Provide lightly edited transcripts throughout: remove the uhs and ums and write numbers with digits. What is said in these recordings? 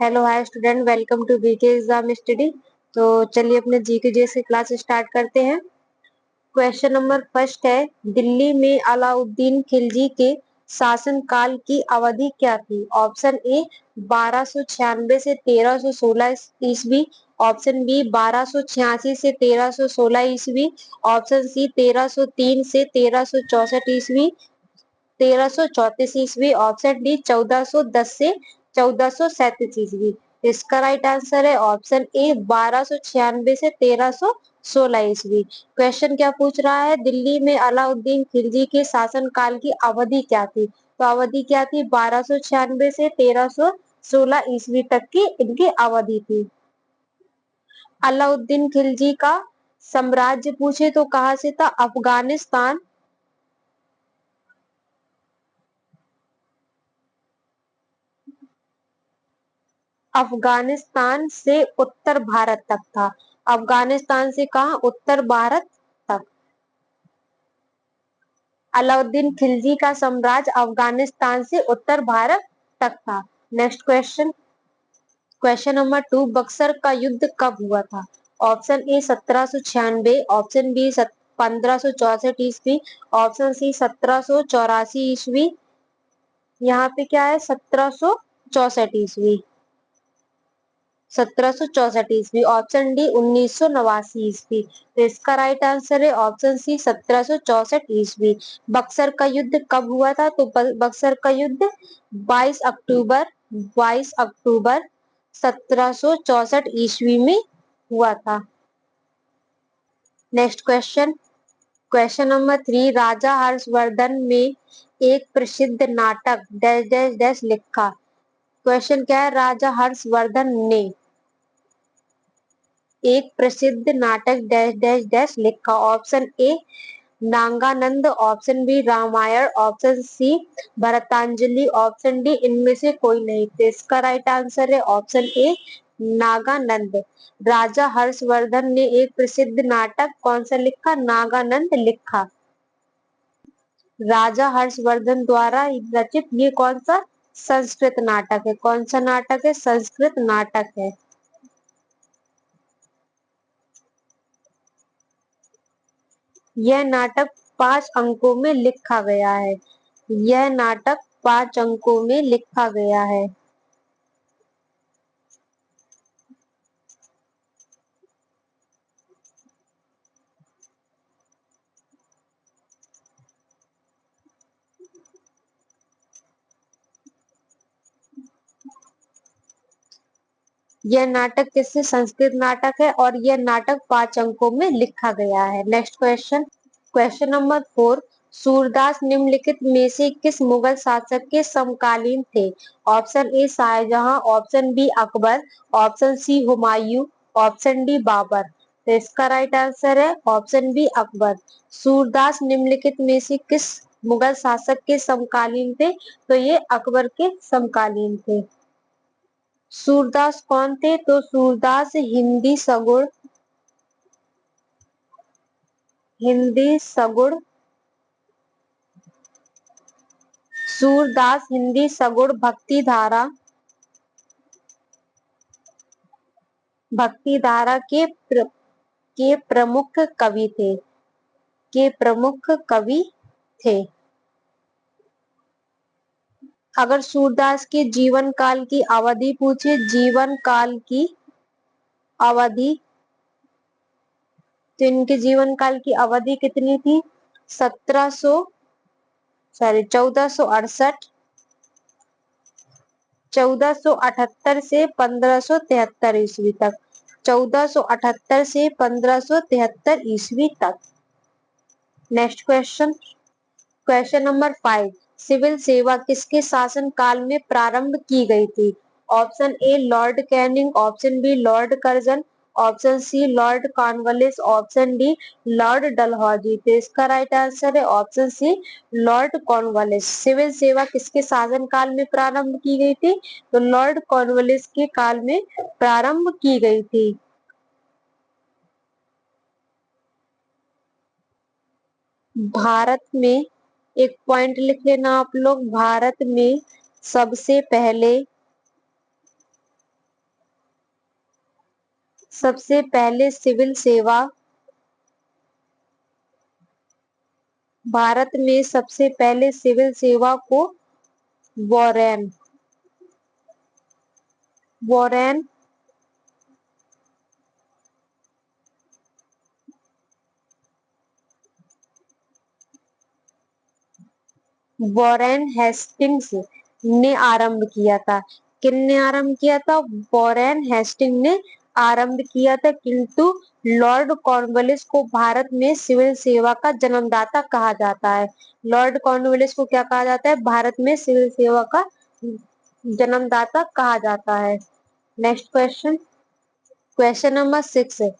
Hello hi student, welcome to BK exam study. तो चलिए अपने जीके जैसे क्लास स्टार्ट करते हैं। क्वेश्चन नंबर फर्स्ट है, दिल्ली में अलाउद्दीन खिलजी के शासन काल की अवधि क्या थी? ऑप्शन ए 1296 से 1316 ईस्वी, ऑप्शन बी 1286 से 1316 ईस्वी, ऑप्शन सी 1303 से 1364 ईस्वी, 1334 ईस्वी, ऑप्शन डी 1410 से 1437 ईस्वी। इसका राइट आंसर है ऑप्शन ए 1296 से 1316 ईस्वी। क्वेश्चन क्या पूछ रहा है, दिल्ली में अलाउद्दीन खिलजी के शासन काल की अवधि क्या थी? तो अवधि क्या थी? 1296 से 1316 ईस्वी तक की इनकी अवधि थी। अलाउद्दीन खिलजी का साम्राज्य पूछे तो कहां से था? अफगानिस्तान अफगानिस्तान से उत्तर भारत तक था। अफगानिस्तान से कहा? उत्तर भारत तक। अलाउद्दीन खिलजी का साम्राज्य अफगानिस्तान से उत्तर भारत तक था। Next question, question number 2, Buxar का युद्ध कब हुआ था? ऑप्शन ए 1796, ऑप्शन बी 1564 ईस्वी, ऑप्शन सी 1784 ईस्वी। यहाँ पे क्या है? 1764 ईस्वी। 1764 ईस्वी। ऑप्शन डी 1989 ईस्वी। तो इसका राइट आंसर है ऑप्शन सी 1764 ईस्वी। बक्सर का युद्ध कब हुआ था? तो बक्सर का युद्ध 22 अक्टूबर 22 अक्टूबर 1764 ईस्वी में हुआ था। नेक्स्ट क्वेश्चन, क्वेश्चन नंबर 3, राजा हर्षवर्धन में एक प्रसिद्ध नाटक डैश डैश डैश लिखा। क्वेश्चन क्या है? राजा हर्षवर्धन ने एक प्रसिद्ध नाटक डैश डैश डैश लिखा। Option A Nagananda, option B Ramayana, option C Bharatanjali, option D इनमें से कोई नहीं। तो इसका राइट आंसर है ऑप्शन ए नागानंद। राजा हर्षवर्धन ने एक प्रसिद्ध नाटक कौन सा लिखा? नागानंद लिखा। राजा हर्षवर्धन द्वारा रचित ये कौन सा संस्कृत नाटक है? कौन सा नाटक है? संस्कृत नाटक है। यह नाटक 5 अंकों में लिखा गया है। यह नाटक 5 अंकों में लिखा गया है। यह नाटक किससे? संस्कृत नाटक है और यह नाटक 5 अंकों में लिखा गया है। Next question, question number 4, Surdas निम्नलिखित में से किस मुगल शासक के समकालीन थे? Option A Shahjahan, option B Akbar, option C Humayun, option D Babur. तो इसका राइट आंसर है ऑप्शन बी अकबर। सूरदास निम्नलिखित में से किस मुगल शासक के समकालीन थे? तो ये अकबर के समकालीन थे। सूरदास कौन थे? तो सूरदास हिंदी सगुण सूरदास हिंदी सगुण भक्ति धारा के प्रमुख कवि थे। अगर सूरदास के जीवन काल की अवधि पूछे, जीवन काल की अवधि, तो इनके जीवन काल की अवधि कितनी थी? 1468 1478 से 1573 ईस्वी तक। 1478 से 1573 ईस्वी तक। Next question, question number 5, civil सेवा किसके शासन काल में प्रारंभ की गई थी? Option A Lord Canning, option B Lord Curzon, option C Lord Cornwallis, option D Lord Dalhousie. तो इसका राइट आंसर है option C Lord Cornwallis. Civil सेवा किसके शासन काल में प्रारंभ की गई थी? तो लॉर्ड कॉर्नवालिस के काल में प्रारंभ की गई थी। भारत में, एक पॉइंट लिख लेना आप लोग, भारत में सबसे पहले सबसे पहले सिविल सेवा, भारत में सबसे पहले सिविल सेवा को वॉरेन वॉरेन वॉरेन हेस्टिंग्स ने आरंभ किया था। किसने आरंभ किया था? वॉरेन हेस्टिंग ने आरंभ किया था, किंतु लॉर्ड कॉर्नवालिस को भारत में सिविल सेवा का जन्मदाता कहा जाता है। लॉर्ड कॉर्नवालिस को क्या कहा जाता है? भारत में सिविल सेवा का जन्मदाता कहा जाता है। नेक्स्ट क्वेश्चन, क्वेश्चन नंबर 6 है,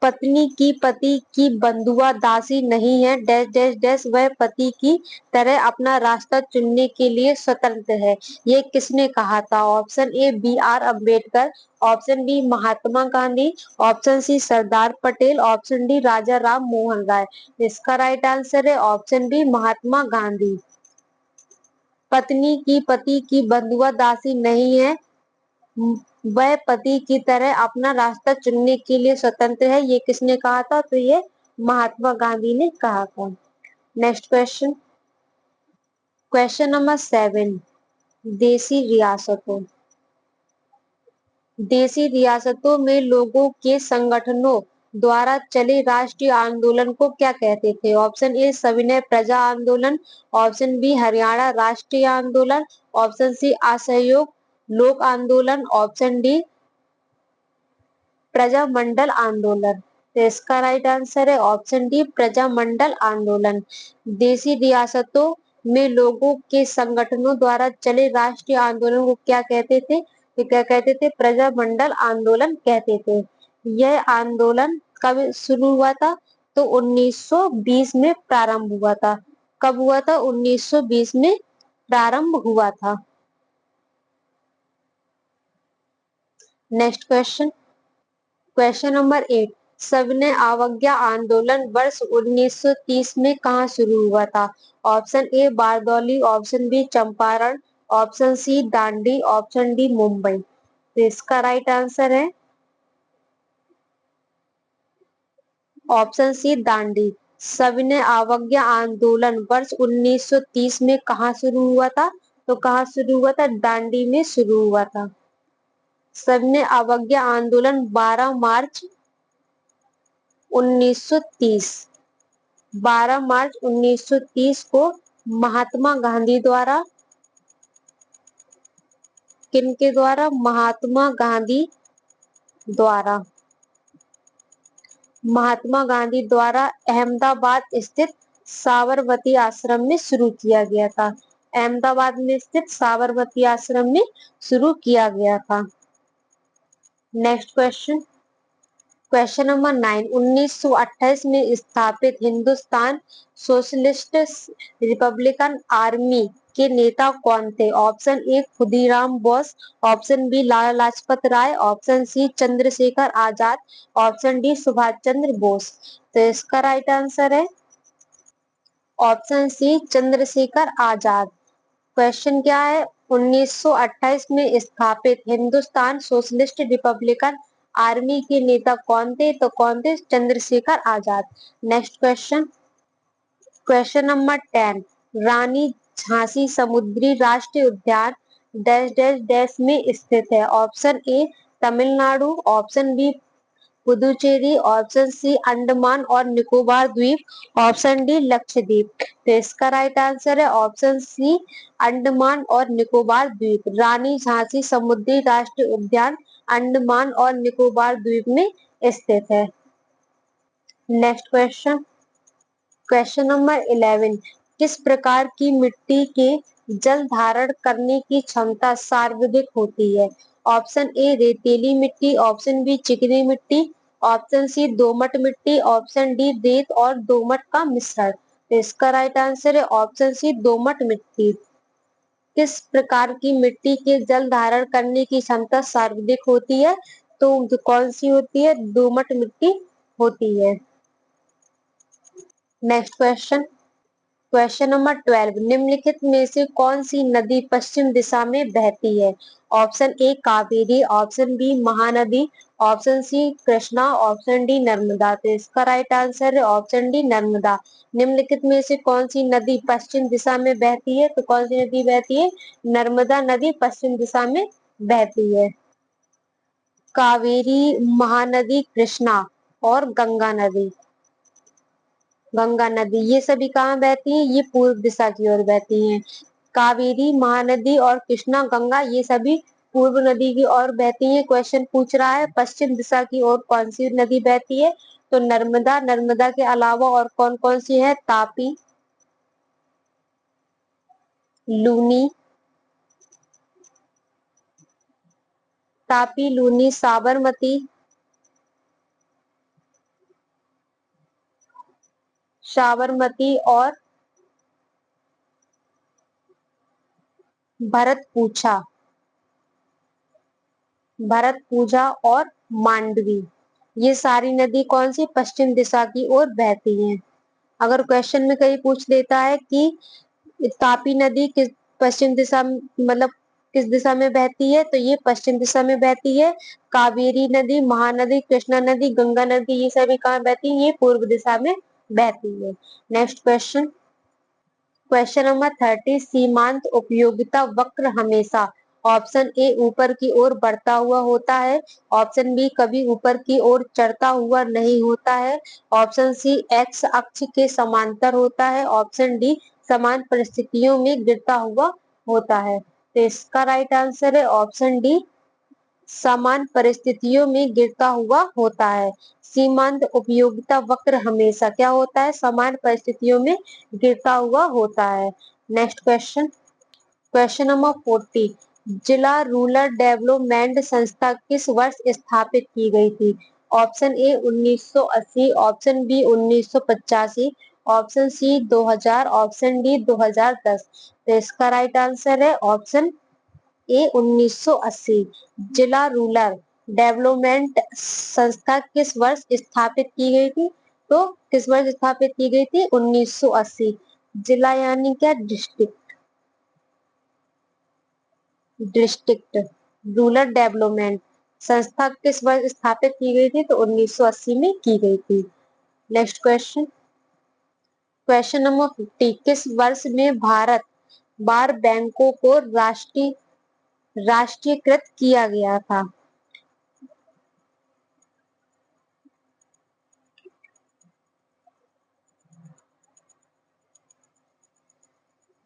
पत्नी की पति की बंधुआ दासी नहीं है, डैश डैश डैश, वह पति की तरह अपना रास्ता चुनने के लिए स्वतंत्र है। ये किसने कहा था? Option A B R Ambedkar, option B Mahatma Gandhi, option C Sardar Patel, option D Raja Ram Mohan Roy. इसका राइट आंसर है ऑप्शन बी महात्मा गांधी। पत्नी की पति की बंधुआ दासी नहीं है, वह पति की तरह अपना रास्ता चुनने के लिए स्वतंत्र है। ये किसने कहा था? तो ये महात्मा गांधी ने कहा था। नेक्स्ट क्वेश्चन, क्वेश्चन नंबर 7, देसी रियासतों, देसी रियासतों में लोगों के संगठनों द्वारा चले राष्ट्रीय आंदोलन को क्या कहते थे? ऑप्शन ए सविनय प्रजा आंदोलन, ऑप्शन बी हरियाणा राष्ट्रीय आंदोलन, ऑप्शन सी असहयोग लोक आंदोलन, ऑप्शन डी प्रजामंडल आंदोलन। तो इसका राइट आंसर है ऑप्शन डी प्रजामंडल आंदोलन। देसी रियासतों में लोगों के संगठनों द्वारा चले राष्ट्रीय आंदोलन को क्या कहते थे? तो क्या कहते थे? प्रजामंडल आंदोलन कहते थे। यह आंदोलन कब शुरू हुआ था? तो 1920 में प्रारंभ हुआ था। कब हुआ था? 1920 में प्रारंभ हुआ था। नेक्स्ट क्वेश्चन, क्वेश्चन नंबर 8, सविनय अवज्ञा आंदोलन वर्ष 1930 में कहाँ शुरू हुआ था? Option A Bardoli, option B Champaran, option C Dandi, option D Mumbai. तो इसका राइट आंसर है ऑप्शन सी दांडी। सविनय अवज्ञा आंदोलन वर्ष 1930 में कहाँ शुरू हुआ था? तो कहाँ शुरू हुआ था? दांडी में शुरू हुआ था। सविनय अवज्ञा आंदोलन 12 मार्च 1930, 12 मार्च 1930 को महात्मा गांधी द्वारा, किनके द्वारा? महात्मा गांधी द्वारा, महात्मा गांधी द्वारा अहमदाबाद स्थित साबरमती आश्रम में शुरू किया गया था। अहमदाबाद में स्थित साबरमती आश्रम में शुरू किया गया था। नेक्स्ट क्वेश्चन, क्वेश्चन नंबर 9, 1928 में स्थापित हिंदुस्तान सोशलिस्ट रिपब्लिकन आर्मी के नेता कौन थे? Option A Khudiram Bose, option B Lala Lajpat Rai, option C Chandrashekhar Azad, option D Subhash Chandra Bose. तो इसका राइट आंसर है option C Chandrashekhar Azad. Question क्या है? 1928 में स्थापित हिंदुस्तान सोशलिस्ट रिपब्लिकन आर्मी के नेता कौन थे? तो कौन थे? Chandrashekhar Azad. Next question, question number 10, Rani Jhansi समुद्री राष्ट्रीय उद्यान डैश डैश डैश में स्थित है। Option A Tamil Nadu, option B Puducherry, option C Andaman और निकोबार द्वीप, ऑप्शन डी लक्षद्वीप। तो इसका राइट आंसर है ऑप्शन सी अंडमान और निकोबार द्वीप। रानी झांसी समुद्री राष्ट्रीय उद्यान अंडमान और निकोबार द्वीप में स्थित है। नेक्स्ट क्वेश्चन, क्वेश्चन नंबर 11, किस प्रकार की मिट्टी के जल धारण करने की क्षमता सर्वाधिक होती है? ऑप्शन ए रेतीली मिट्टी, ऑप्शन बी चिकनी मिट्टी, ऑप्शन सी दोमट मिट्टी, ऑप्शन डी रेत और दोमट का मिश्रण। तो इसका राइट आंसर है ऑप्शन सी दोमट मिट्टी। किस प्रकार की मिट्टी के जल धारण करने की क्षमता सर्वाधिक होती है? तो कौन सी होती है? दोमट मिट्टी होती है। नेक्स्ट क्वेश्चन, क्वेश्चन नंबर 12, निम्नलिखित में से कौन सी नदी पश्चिम दिशा में बहती है? Option A Kaveri, option B Mahanadi, option C Krishna, option D Narmada. तो इसका राइट आंसर है ऑप्शन डी नर्मदा। निम्नलिखित में से कौन सी नदी पश्चिम दिशा में बहती है? तो कौन सी नदी बहती है? नर्मदा नदी पश्चिम दिशा में बहती है। कावेरी, महानदी, कृष्णा और गंगा नदी। गंगा नदी ये सभी कहाँ बहती हैं? ये पूर्व दिशा की ओर बहती हैं। कावेरी, महानदी और कृष्णा, गंगा ये सभी पूर्व नदी की ओर बहती हैं। क्वेश्चन पूछ रहा है पश्चिम दिशा की ओर कौन सी नदी बहती है? तो नर्मदा। नर्मदा के अलावा और कौन कौन सी है? तापी, लूनी, तापी, लूनी, साबरमती, साबरमती और भरतपूछा, भरतपूजा और मांडवी। ये सारी नदी कौन सी पश्चिम दिशा की ओर बहती हैं। अगर क्वेश्चन में कहीं पूछ लेता है कि तापी नदी किस पश्चिम दिशा मतलब किस दिशा में बहती है, तो ये पश्चिम दिशा में बहती है। कावेरी नदी, महानदी, कृष्णा नदी, गंगा नदी ये सभी कहाँ बहती है? ये पूर्व दिशा में बहती है। नेक्स्ट क्वेश्चन, क्वेश्चन नंबर 30, सीमांत उपयोगिता वक्र हमेशा ऑप्शन ए ऊपर की ओर बढ़ता हुआ होता है, ऑप्शन बी कभी ऊपर की ओर चढ़ता हुआ नहीं होता है, ऑप्शन सी एक्स अक्ष के समांतर होता है, ऑप्शन डी समान परिस्थितियों में गिरता हुआ होता है। तो इसका राइट आंसर है ऑप्शन डी, समान परिस्थितियों में गिरता हुआ होता है। सीमांत उपयोगिता वक्र हमेशा क्या होता है? समान परिस्थितियों में गिरता हुआ होता है। नेक्स्ट क्वेश्चन, क्वेश्चन नंबर 40, जिला रूरल डेवलपमेंट संस्था किस वर्ष स्थापित की गई थी? Option A 1980, option B 1985, option C 2000, option D 2010। तो इसका राइट आंसर है ऑप्शन ए 1980। जिला रूरल डेवलपमेंट संस्था किस वर्ष स्थापित की गई थी? तो किस वर्ष स्थापित की गई थी? 1980। जिला यानी क्या? डिस्ट्रिक्ट, डिस्ट्रिक्ट रूरल डेवलपमेंट संस्था किस वर्ष स्थापित की गई थी? तो 1980 में की गई थी। नेक्स्ट क्वेश्चन, क्वेश्चन नंबर 50, किस वर्ष में भारत बार बैंकों को राष्ट्रीयकृत किया गया था?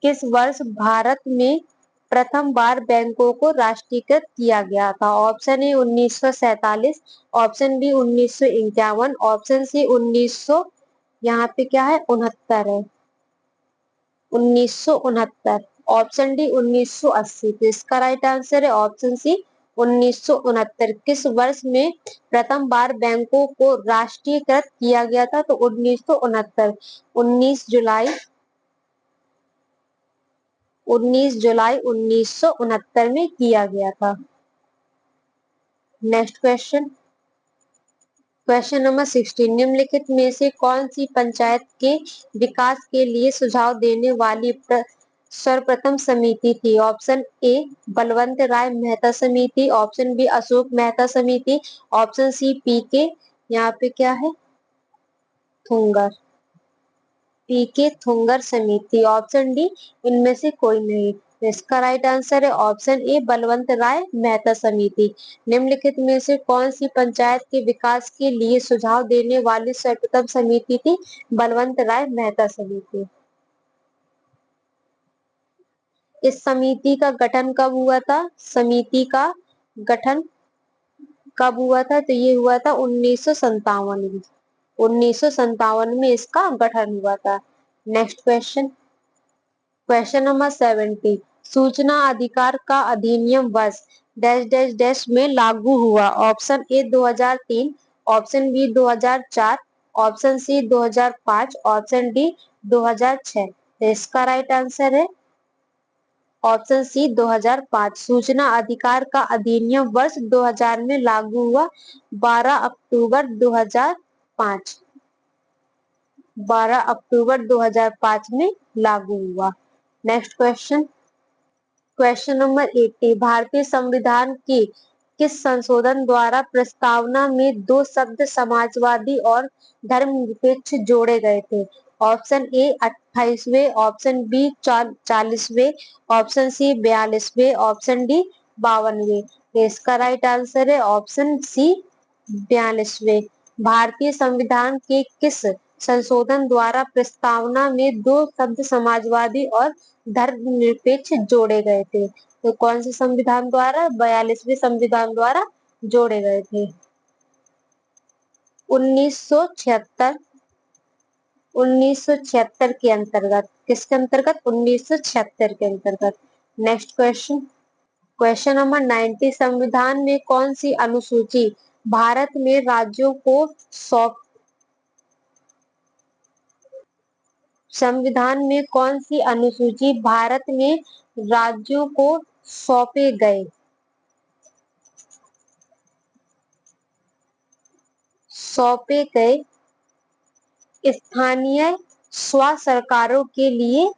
किस वर्ष भारत में प्रथम बार बैंकों को राष्ट्रीयकृत किया गया था? Option A 1947, option B 1951, option C 1900, यहाँ पे क्या है 69 है, 1969, ऑप्शन डी 1980। तो इसका राइट आंसर है ऑप्शन सी 1969। किस वर्ष में प्रथम बार बैंकों को राष्ट्रीयकृत किया गया था? तो 1969, 19 जुलाई 19 जुलाई 1969 में किया गया था। नेक्स्ट क्वेश्चन, क्वेश्चन नंबर 16, निम्नलिखित में से कौन सी पंचायत के विकास के लिए सुझाव देने वाली सर्वप्रथम समिति थी? ऑप्शन ए बलवंत राय मेहता समिति, ऑप्शन बी अशोक मेहता समिति, ऑप्शन सी पी के, यहाँ पे क्या है थुंगर, पीके थुंगर समिति, ऑप्शन डी इनमें से कोई नहीं। तो इसका राइट आंसर है ऑप्शन ए बलवंत राय मेहता समिति। निम्नलिखित में से कौन सी पंचायत के विकास के लिए सुझाव देने वाली सर्वप्रथम समिति थी? बलवंत राय मेहता समिति। इस समिति का गठन कब हुआ था? समिति का गठन कब हुआ था? तो ये हुआ था 1957 में, 1957 में इसका गठन हुआ था। नेक्स्ट क्वेश्चन, क्वेश्चन नंबर 70, सूचना अधिकार का अधिनियम वर्ष डैश डैश डैश में लागू हुआ? Option A 2003, option B 2004, option C 2005, option D 2006। तो इसका राइट आंसर है ऑप्शन सी 2005। सूचना अधिकार का अधिनियम वर्ष 2000 में लागू हुआ, 12 अक्टूबर 2005। 12 अक्टूबर 2005 में लागू हुआ। नेक्स्ट क्वेश्चन, क्वेश्चन नंबर 80, भारतीय संविधान के किस संशोधन द्वारा प्रस्तावना में दो शब्द समाजवादी और धर्मनिरपेक्ष जोड़े गए थे? ऑप्शन ए 28वें, ऑप्शन बी 40वें, ऑप्शन सी 42वें, ऑप्शन डी 52वें। इसका राइट आंसर है ऑप्शन सी 42वें। भारतीय संविधान के किस संशोधन द्वारा प्रस्तावना में दो शब्द समाजवादी और धर्मनिरपेक्ष जोड़े गए थे? तो कौन से संविधान द्वारा? 42वें संविधान द्वारा जोड़े गए थे। 1976, 1976 के अंतर्गत। किसके अंतर्गत? 1976 के अंतर्गत। नेक्स्ट क्वेश्चन, क्वेश्चन नंबर 90, संविधान में कौन सी अनुसूची भारत में राज्यों को सौंप संविधान में कौन सी अनुसूची भारत में राज्यों को सौंपे गए स्थानीय स्व सरकारों के लिए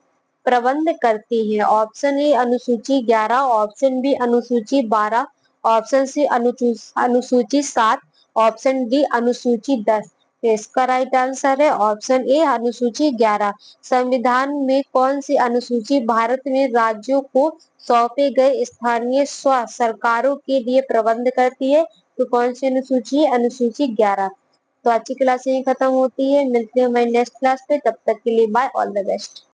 प्रबंध करती है? ऑप्शन ए अनुसूची 11, ऑप्शन बी अनुसूची 12, ऑप्शन सी अनुसूची 7, ऑप्शन डी अनुसूची 10। इसका राइट आंसर है ऑप्शन ए अनुसूची 11। संविधान में कौन सी अनुसूची भारत में राज्यों को सौंपे गए स्थानीय स्व सरकारों के लिए प्रबंध करती है? तो कौन सी अनुसूची है? अनुसूची 11। तो आज की क्लास यही खत्म होती है, मिलते हैं हमारी नेक्स्ट क्लास पे, तब तक के लिए बाय, ऑल द बेस्ट।